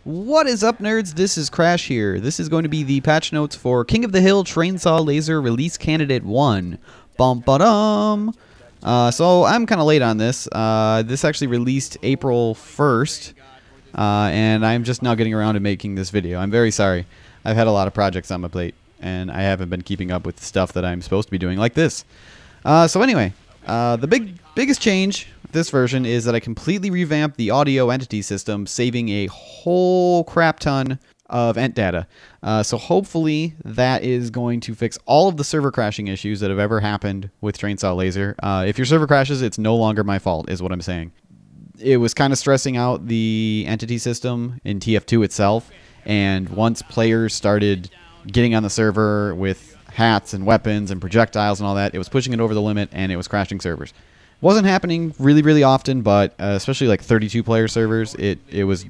What is up, nerds? This is Crash here. This is going to be the patch notes for King of the Hill Trainsaw Laser Release Candidate 1. Bum-ba-dum! So I'm kind of late on this. This actually released April 1st, and I'm just now getting around to making this video. I'm very sorry. I've had a lot of projects on my plate, and I haven't been keeping up with stuff that I'm supposed to be doing, like this. So anyway, the biggest change with this version is that I completely revamped the audio entity system, saving a whole crap ton of ent data. So hopefully that is going to fix all of the server crashing issues that have ever happened with Trainsaw Laser. If your server crashes, it's no longer my fault, is what I'm saying. It was kind of stressing out the entity system in TF2 itself, and once players started getting on the server with hats and weapons and projectiles and all that, it was pushing it over the limit and it was crashing servers. Wasn't happening really often, but especially like 32-player servers, it was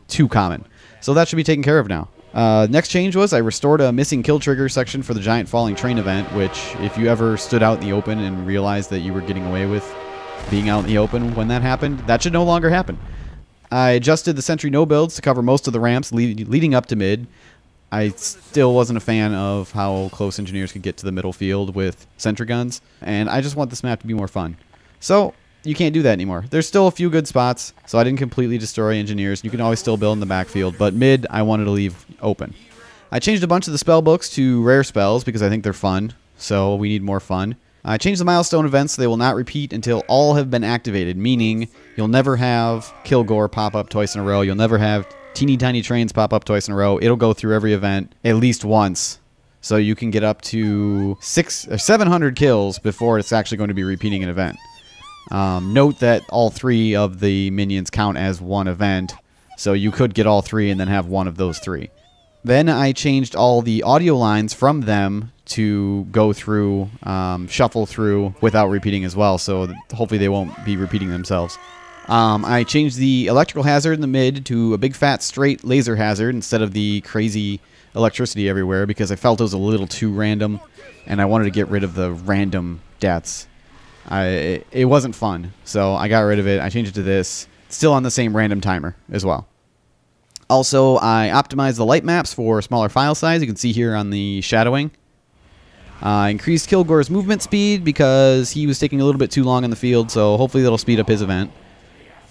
too common. So that should be taken care of now. Next change was I restored a missing kill trigger section for the giant falling train event, which if you ever stood out in the open and realized that you were getting away with being out in the open when that happened, that should no longer happen. I adjusted the sentry no builds to cover most of the ramps leading up to mid. I still wasn't a fan of how close engineers could get to the middle field with sentry guns, and I just want this map to be more fun. So you can't do that anymore. There's still a few good spots, so I didn't completely destroy engineers. You can always still build in the backfield, but mid I wanted to leave open. I changed a bunch of the spell books to rare spells because I think they're fun, so we need more fun. I changed the milestone events so they will not repeat until all have been activated, meaning you'll never have Kilgore pop up twice in a row. You'll never have teeny tiny trains pop up twice in a row. It'll go through every event at least once, so you can get up to 600 or 700 kills before it's actually going to be repeating an event. Note that all three of the minions count as one event, so you could get all three and then have one of those three. Then I changed all the audio lines from them to go through, shuffle through without repeating as well, so hopefully they won't be repeating themselves. I changed the electrical hazard in the mid to a big fat straight laser hazard instead of the crazy electricity everywhere because I felt it was a little too random and I wanted to get rid of the random deaths. It wasn't fun, so I got rid of it. I changed it to this. Still on the same random timer as well. Also, I optimized the light maps for smaller file size. You can see here on the shadowing. Increased Kilgore's movement speed because he was taking a little bit too long in the field, so hopefully that'll speed up his event.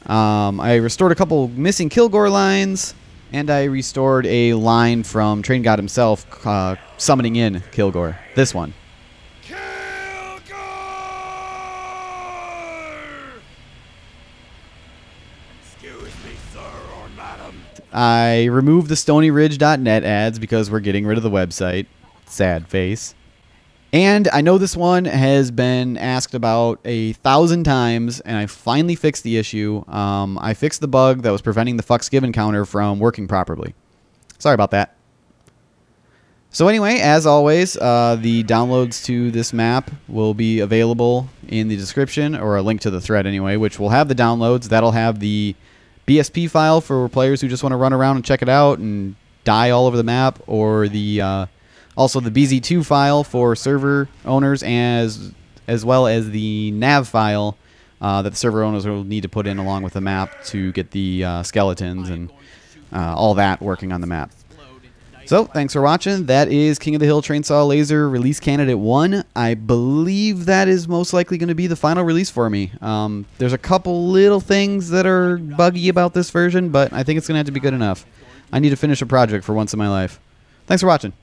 I restored a couple missing Kilgore lines, and I restored a line from Train God himself summoning in Kilgore. This one. I removed the StonyRidge.net ads because we're getting rid of the website. Sad face. And I know this one has been asked about 1,000 times, and I finally fixed the issue. I fixed the bug that was preventing the fucks given counter from working properly. Sorry about that. So anyway, as always, the downloads to this map will be available in the description, or a link to the thread anyway, which will have the downloads. That'll have the BSP file for players who just want to run around and check it out and die all over the map, or the also the BZ2 file for server owners, as well as the nav file that the server owners will need to put in along with the map to get the skeletons and all that working on the map. So, thanks for watching. That is King of the Hill Trainsaw Laser Release Candidate 1. I believe that is most likely going to be the final release for me. There's a couple little things that are buggy about this version, but I think it's going to have to be good enough. I need to finish a project for once in my life. Thanks for watching.